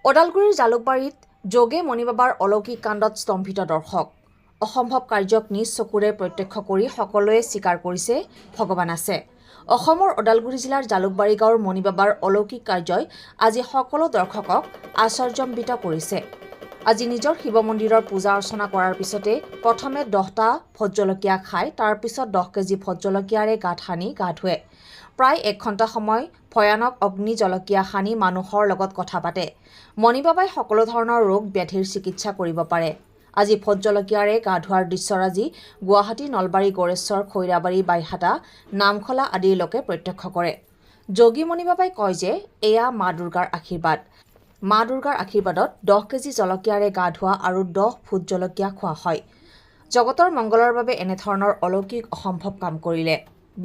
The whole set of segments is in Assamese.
ওদালগুৰিৰ জালুকবাৰীত যোগে মণিবাবাৰ অলৌকিক কাণ্ডত স্তম্ভিত দৰ্শক। অসম্ভৱ কাৰ্যক নিজ চকুৰে প্ৰত্যক্ষ কৰি সকলোৱে স্বীকাৰ কৰিছে ভগৱান আছে। অসমৰ ওদালগুৰি জিলাৰ জালুকবাৰী গাঁৱৰ মণিবাবাৰ অলৌকিক কাৰ্যই আজি সকলো দৰ্শকক আশ্চৰ্যম্বিত কৰিছে। আজি নিজৰ শিৱ মন্দিৰৰ পূজা অৰ্চনা কৰাৰ পিছতে প্ৰথমে 10টা ভোট জলকীয়া খাই তাৰ পিছত 10 কেজি ভোট জলকীয়াৰে গাঁত সানি গা ধুৱে। প্ৰায় 1 ঘণ্টা সময় ভয়ানক অগ্নি জলকীয়া সানি মানুহৰ লগত কথা পাতে। মণিবাবাই সকলো ধৰণৰ ৰোগ ব্যাধিৰ চিকিৎসা কৰিব পাৰে। আজি ভোট জলকীয়াৰে গা ধোৱাৰ দৃশ্যৰাজি গুৱাহাটী, নলবাৰী, গড়েশ্বৰ, খৈৰাবাৰী, বাইহাটা, নামখলা আদিৰ লোকে প্ৰত্যক্ষ কৰে। যোগী মণিবাবাই কয় যে এয়া মা দুৰ্গাৰ আশীৰ্বাদ। মা দুৰ্গাৰ আশীৰ্বাদত 10 কেজি জলকীয়াৰে গা ধোৱা আৰু 10 ভোট জলকীয়া খোৱা হয়। জগতৰ মংগলৰ বাবে এনেধৰণৰ অলৌকিক অসম্ভৱ কাম কৰিলে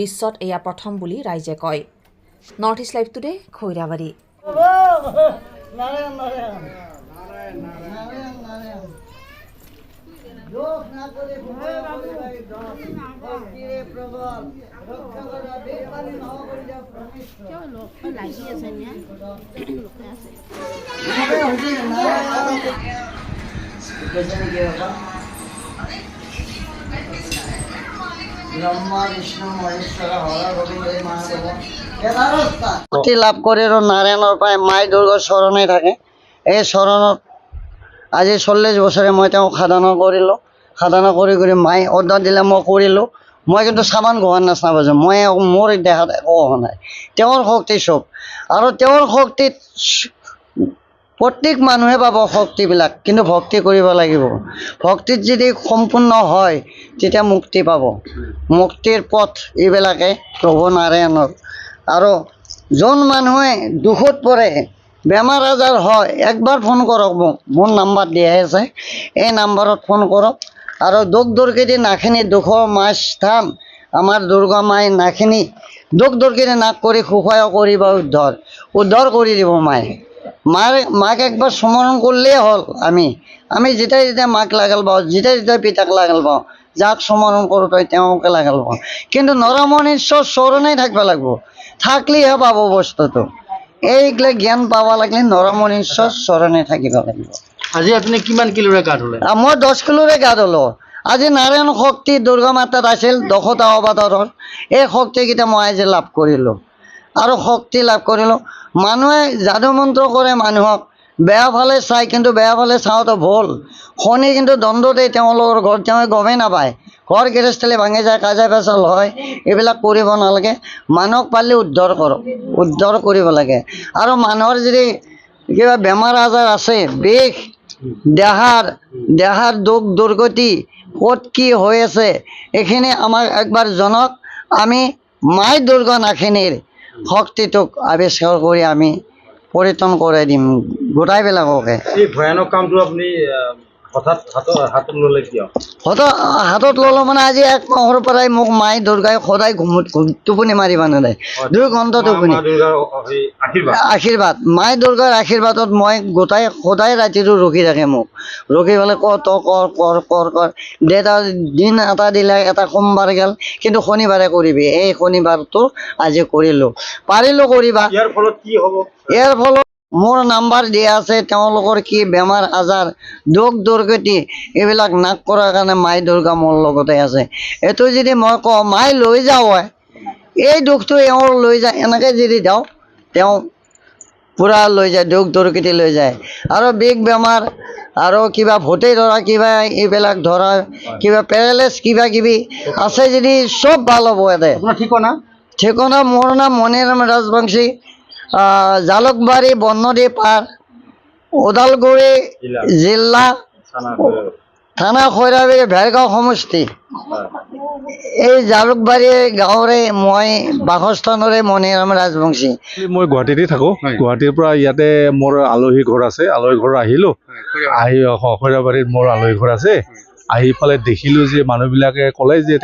বিশ্বত এয়া প্ৰথম বুলি ৰাইজে কয়। North east live today, Khoirabari. মুক্তি লাভ কৰি নাৰায়ণৰ পৰাই মাই দুৰ্গাৰ চৰণে থাকে। এই চৰণত আজি 40 বছৰে মই তেওঁক সাধনা কৰিলোঁ। সাধনা কৰি কৰি মাই অৰ্ডাৰ দিলে মই কৰিলোঁ। মই কিন্তু চাবান গোৱাৰ নাচনা পাইছোঁ। মই মোৰ দেহাত একো হোৱা নাই। তেওঁৰ শক্তি চব, আৰু তেওঁৰ শক্তিত প্ৰত্যেক মানুহে পাব শক্তিবিলাক, কিন্তু ভক্তি কৰিব লাগিব। ভক্তিত যদি সম্পূৰ্ণ হয় তেতিয়া মুক্তি পাব। মুক্তিৰ পথ এইবিলাকে প্ৰভু নাৰায়ণৰ। আৰু যোন মানুহে দুখত পৰে, বেমাৰ আজাৰ হয়, একবাৰ ফোন কৰক মোক। মোৰ নাম্বাৰ দিয়াই আছে, এই নাম্বাৰত ফোন কৰক। আৰু দুখ দুৰ্গতি নাখিনি দুখৰ মাছ স্থান আমাৰ দুৰ্গা মাই নাখিনি দুখ দুৰ্গতি নাক কৰি সুখয় কৰিব উদ্ধাৰ কৰি দিব মায়ে। মাক একবাৰ স্মৰণ কৰিলেই হ'ল। আমি যেতিয়া যেতিয়া মাক লাগাল পাওঁ, যেতিয়া যেতিয়া পিতাক লাগাল পাওঁ, যাক স্মৰণ কৰোঁ তই তেওঁকে লাগাল পাওঁ। কিন্তু নৰমণীশ্বৰ চৰণেই থাকিব লাগিব, থাকলেহে পাব বস্তুটো। এইগিলা জ্ঞান পাব লাগিলে নৰমণীশ্বৰ চৰণে থাকিব লাগিব। আজি আপুনি কিমান কিলোৰে গা ধুলে? মই 10 কিলোৰে গা ধুলোঁ। আজি নাৰায়ণ শক্তি দুৰ্গা মাতাত আছিল 10টা অৱতাৰৰ। এই শক্তিকেইটা মই আজি লাভ কৰিলোঁ আৰু শক্তি লাভ কৰিলোঁ। মানুহে যাদু মন্ত্ৰ কৰে মানুহক, বেয়া ফালে চায়, কিন্তু বেয়া ফালে চাওঁতে ভুল। শনি কিন্তু দণ্ডতে তেওঁলোকৰ ঘৰত তেওঁ গমেই নাপায়। ঘৰ গৃহস্থলী ভাঙি যায়, কাজিয়া পেচাল হয়, এইবিলাক কৰিব নালাগে। মানুহক পাৰিলে উদ্ধাৰ কৰক, উদ্ধাৰ কৰিব লাগে। আৰু মানুহৰ যদি কিবা বেমাৰ আজাৰ আছে, বিষ, দেহাৰ দুখ দুৰ্গতি, ক'ত কি হৈ আছে, এইখিনি আমাক একবাৰ জনাওক। আমি মাই দুৰ্গা নাখিনীৰ শক্তিটোক আৱিষ্কাৰ কৰি আমি পৰিত্ৰাণ কৰাই দিম গোটাইবিলাককে। এই ভয়ানক কামটো আপুনি হঠাৎ হাতত ল'লে কিয়? হাতত ল'লোঁ মানে আজি 1 মাহৰ পৰাই মোক মাই দুৰ্গাই সদায় টোপনি মাৰিব নেদে। 2 ঘণ্টা টোপনি। আশীৰ্বাদ মাই দুৰ্গাৰ আশীৰ্বাদত মই গোটাই সদায় ৰাতিটো ৰখি থাকে। মোক ৰখি পেলাই তই কৰ দেউতা দিন এটা দিলে, এটা সোমবাৰ গেল, কিন্তু শনিবাৰে কৰিবি। এই শনিবাৰটো আজি কৰিলোঁ, পাৰিলোঁ কৰিবা। ইয়াৰ ফলত কি হ'ব? ইয়াৰ ফলত মোৰ নাম্বাৰ দিয়া আছে। তেওঁলোকৰ কি বেমাৰ আজাৰ, দুখ দুৰ্গতি, এইবিলাক নাশ কৰাৰ কাৰণে মাই দুৰ্গা মোৰ লগতে আছে। এইটো যদি মই কওঁ মাই লৈ যাওঁ, এই দুখটো এওঁ লৈ যায়, এনেকৈ যদি যাওঁ তেওঁ পূৰা লৈ যায়, দুখ দুৰ্গতি লৈ যায়। আৰু বিষ বেমাৰ আৰু কিবা ভূতে ধৰা, কিবা এইবিলাক ধৰা, কিবা পেৰালাইছ কিবা কিবি আছে যদি চব ভাল হ'ব। ইয়াতে আপোনাৰ ঠিকনা মোৰ নাম মণিৰাম ৰাজবংশী, জালুকবাৰী বননদী পাৰ, ওদালগুৰি জিলা, থানা খৈৰাবাৰী, ভেৰগাঁও সমষ্টি। এই জালুকবাৰী গাঁৱৰে মই বাসস্থানৰে মণিৰাম ৰাজবংশী। মই গুৱাহাটীতে থাকোঁ। গুৱাহাটীৰ পৰা ইয়াতে মোৰ আলহী ঘৰ আছে, আলহী ঘৰ আহিলোঁ। খৈৰাবাৰীত মোৰ আলহী ঘৰ আছে। আহি পেলাই দেখিলোঁ যে মানুহবিলাকে ক'লে যে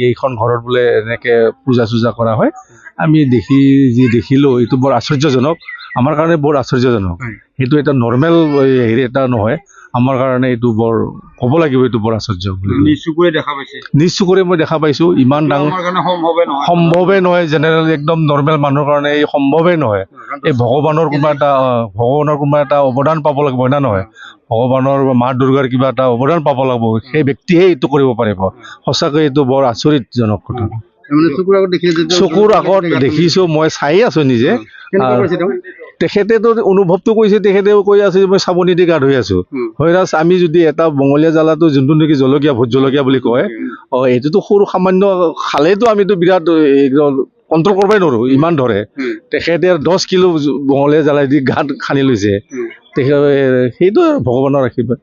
এইখন ঘৰত বোলে এনেকৈ পূজা চূজা কৰা হয়। আমি যি দেখিলোঁ এইটো বৰ আশ্চৰ্যজনক। আমাৰ কাৰণে বৰ আশ্চৰ্যজনক। সেইটো এটা নৰ্মেল হেৰি এটা নহয়, আমাৰ কাৰণে এইটো বৰ ক'ব লাগিব, এইটো বৰ আশ্চৰ্য বুলি। নিজ চকুৰে দেখা পাইছে, নিজ চকুৰে মই দেখা পাইছোঁ, ইমান ডাঙৰ আমাৰ কাৰণে সম্ভৱে নহয়, জেনেৰেল একদম নৰ্মেল মানুহৰ কাৰণে এই সম্ভৱেই নহয়। এই ভগৱানৰ কোনোবা এটা অৱদান পাব লাগিব, হয় না নহয়? ভগৱানৰ মা দুৰ্গাৰ কিবা এটা অৱদান পাব লাগিব, সেই ব্যক্তিহে এইটো কৰিব পাৰিব। সঁচাকৈ এইটো বৰ আচৰিতজনক কথা। চকুৰ আগত দেখিছোঁ, মই চাই আছোঁ নিজে। তেখেতেতো অনুভৱটো কৰিছে, তেখেতেও কৈ আছে যে মই চাবনি দি গা ধুই আছোঁ। হয়ৰাজ আমি যদি এটা বঙলীয়া জ্বালাটো যোনটো নেকি জলকীয়া, ভোট জলকীয়া বুলি কয়, এইটোতো সৰু সামান্য খালেতো আমিতো বিৰাট কণ্ট্ৰল কৰিবই নোৱাৰোঁ, ইমান ধৰে। তেখেতে 10 কিলো বঙলীয়া জ্বালাই দি গাত খানি লৈছে। সেইটো ভগৱানৰ আশীৰ্বাদ।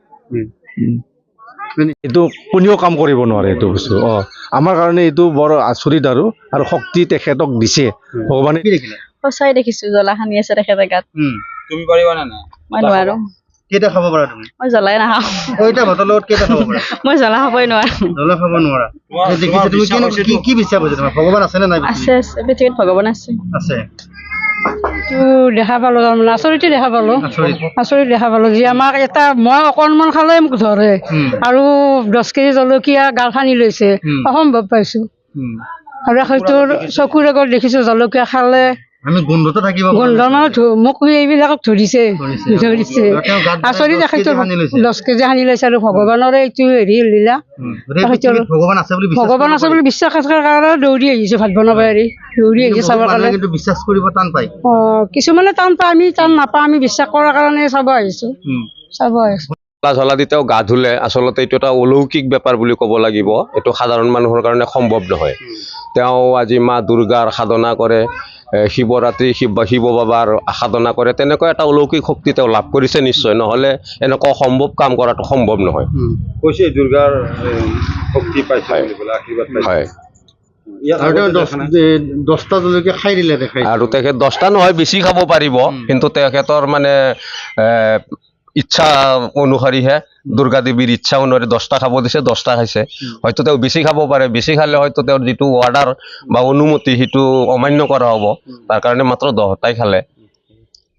এইটো কোনেও কাম কৰিব নোৱাৰে এইটো বস্তু। আমাৰ কাৰণে এইটো বৰ আচৰিত আৰু শক্তি তেখেতক দিছে ভগৱানে। সঁচাই দেখিছো জ্বলা সানি আছে তেখেতে গাত। তুমি পাৰিবা নে নাই? মই নোৱাৰো। কেইটা খাব পাৰা তুমি? মই জ্বলাই নাখাওঁ। ওইটা ভাতৰ লগত কেইটা খাব পাৰা? মই জ্বলা খাবই নোৱাৰো। জ্বলা খাব নোৱাৰা। তুমি কি বিশ্বাস কৰিছা? তোমাৰ ভগৱান আছে নে নাই? আছে, পৃথিৱীত ভগৱান আছে। আছে। দেখা পালো, তাৰমানে আচৰিতে দেখা পালো, আচৰিত দেখা পালো যে আমাক এটা মই অকণমান খালে মোক ধৰে আৰু 10 কেজি জলকীয়া গাল সানি লৈছে, অসম্ভৱ পাইছো। আৰু হয়তো চকুৰ আগত দেখিছো জলকীয়া খালে আমি গোন্ধটো থাকিব, গোন্ধ মানে মোক এইবিলাকক ধৰিছে। আচৰিত দেখাইছো, 10 কেজি সানি লৈছে আৰু ভগৱানৰে এইটো হেৰি লীলা। ভগৱান আছে বুলি বিশ্বাস আছে কাৰণে দৌৰি আহিছো, ভাত বনাব এৰি দৌৰি আহিছো চাবৰ কাৰণে। বিশ্বাস কৰিব টান পায়। কিছুমানে টান পায়, আমি টান নাপাওঁ, আমি বিশ্বাস কৰাৰ কাৰণে চাব আহিছো। জ্বলা দি তেওঁ গা ধুলে, আচলতে এইটো এটা অলৌকিক বেপাৰ বুলি ক'ব লাগিব। এইটো সাধাৰণ মানুহৰ কাৰণে সম্ভৱ নহয়। তেওঁ আজি মা দুৰ্গাৰ সাধনা কৰে, শিৱৰাত্ৰি শিৱ বাবাৰ সাধনা কৰে, তেনেকুৱা এটা অলৌকিক শক্তি তেওঁ লাভ কৰিছে নিশ্চয়, নহ'লে এনেকুৱা অসম্ভৱ কাম কৰাটো সম্ভৱ নহয়। কৈছে দুৰ্গাৰ শক্তি পাইছে বুলি, আশীৰ্বাদ পাইছে। হয়। 10টা জলকীয়া খাই দিলে দেখাই। আৰু তেখেত 10টা নহয়, বেছি খাব পাৰিব, কিন্তু তেখেতৰ মানে ইচ্ছা অনুসৰিহে, দুৰ্গা দেৱীৰ ইচ্ছা অনুসৰি 10টা খাব দিছে, 10টা খাইছে। হয়তো তেওঁ বেছি খাব পাৰে, বেছি খালে হয়তো তেওঁৰ যিটো অৰ্ডাৰ বা অনুমতি সেইটো অমান্য কৰা হ'ব, তাৰ কাৰণে মাত্ৰ 10টাই খালে।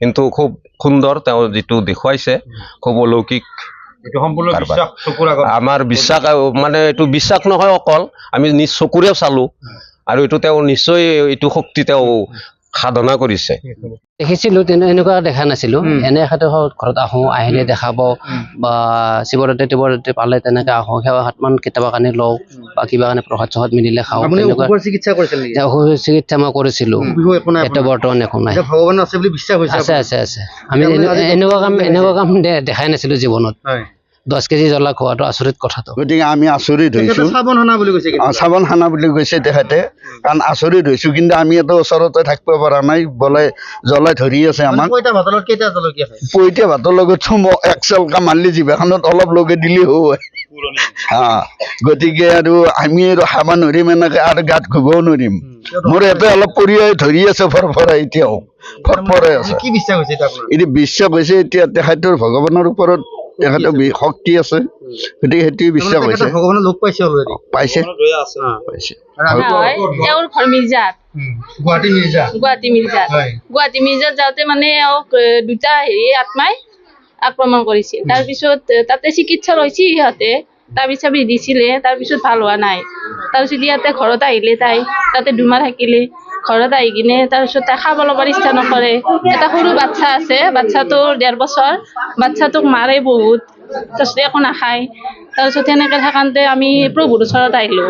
কিন্তু খুব সুন্দৰ তেওঁ যিটো দেখুৱাইছে, খুব অলৌকিক। আমাৰ বিশ্বাস মানে এইটো বিশ্বাস নহয় অকল, আমি নিজ চকুৰেও চালো, আৰু এইটো তেওঁ নিশ্চয় এইটো শক্তি তেওঁ সাধনা কৰিছে। দেখিছিলো, এনেকুৱা দেখা নাছিলো। এনে ঘৰত আহো, আহিলে দেখা পাওঁ, বা শিৱৰাত্ৰি পালে তেনেকে আহো, সেৱা 7 মান কেতিয়াবা কানি লওঁ, বা কিবা কাৰণে প্ৰসাদ চসাদ মিলিলে খাওঁ। চিকিৎসা মই কৰিছিলো, এতিয়া বৰ্তমান একো নাই। আছে আছে আছে। আমি এনেকুৱা কাম দেখাই নাছিলো জীৱনত। 10 কেজি জ্বলা খোৱাটো আচৰিত কথাটো। গতিকে আমি আচৰিত হৈছোঁ, চাবন খানা বুলি কৈছে তেখেতে, কাৰণ আচৰিত হৈছোঁ। কিন্তু আমি এটা ওচৰতে থাকিব পৰা নাই, জ্বলাই ধৰি আছে আমাক। পইতা ভাতৰ লগত এক চেলকা মাৰিলে জিভাখনত অলপ লগে দিলে হয়। গতিকে আৰু আমি আৰু খাব নোৱাৰিম, এনেকে আৰু গাত ঘুবও নোৱাৰিম। মোৰ ইয়াতে অলপ পৰিয়াই ধৰি আছে, ফৰফৰাই এতিয়াও ফৰফৰাই আছে। এতিয়া বিশ্বাস হৈছে, এতিয়া তেখেতৰ ভগৱানৰ ওপৰত তেখেতৰ শক্তি আছে, গতিকে সেইটোৱে বিশ্বাস হৈছে। পাইছে। তেওঁৰ ঘৰ মিৰ্জাত, গুৱাহাটী মিৰ্জাত যাওঁতে মানে দুটা আত্মাই আক্ৰমণ কৰিছিল। তাৰপিছত তাতে চিকিৎসা লৈছে সিহঁতে, তাবিজ চাবিজ দিছিলে, তাৰপিছত ভাল হোৱা নাই। তাৰপিছত ইয়াতে ঘৰত আহিলে, তাতে দুমাহ থাকিলে। ঘৰত আহি কিনে তাৰপিছত তাই খাব ল'বৰ ইচ্ছা নকৰে। এটা সৰু বাচ্ছা আছে, বাচ্ছাটোৰ 1.5 বছৰ, বাচ্ছাটোক মাৰে বহুত, তাৰপিছত একো নাখায়। তাৰপিছত সেনেকে থাকোঁতে আমি প্ৰভুৰ ওচৰত আহিলোঁ।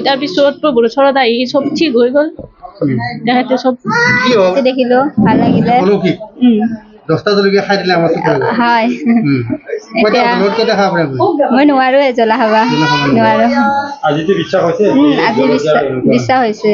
তাৰপিছত প্ৰভুৰ ওচৰত আহি চব ঠিক হৈ গ'ল। তেখেতে চব দেখিলো, ভাল লাগিলে। 10টা জলকীয়া খাই দিলে আমাৰ হয়। মই নোৱাৰো জ্বলা খাব, নোৱাৰো। আজিতো বিশ্বাস হৈছে, আজি বিশ্বাস হৈছে।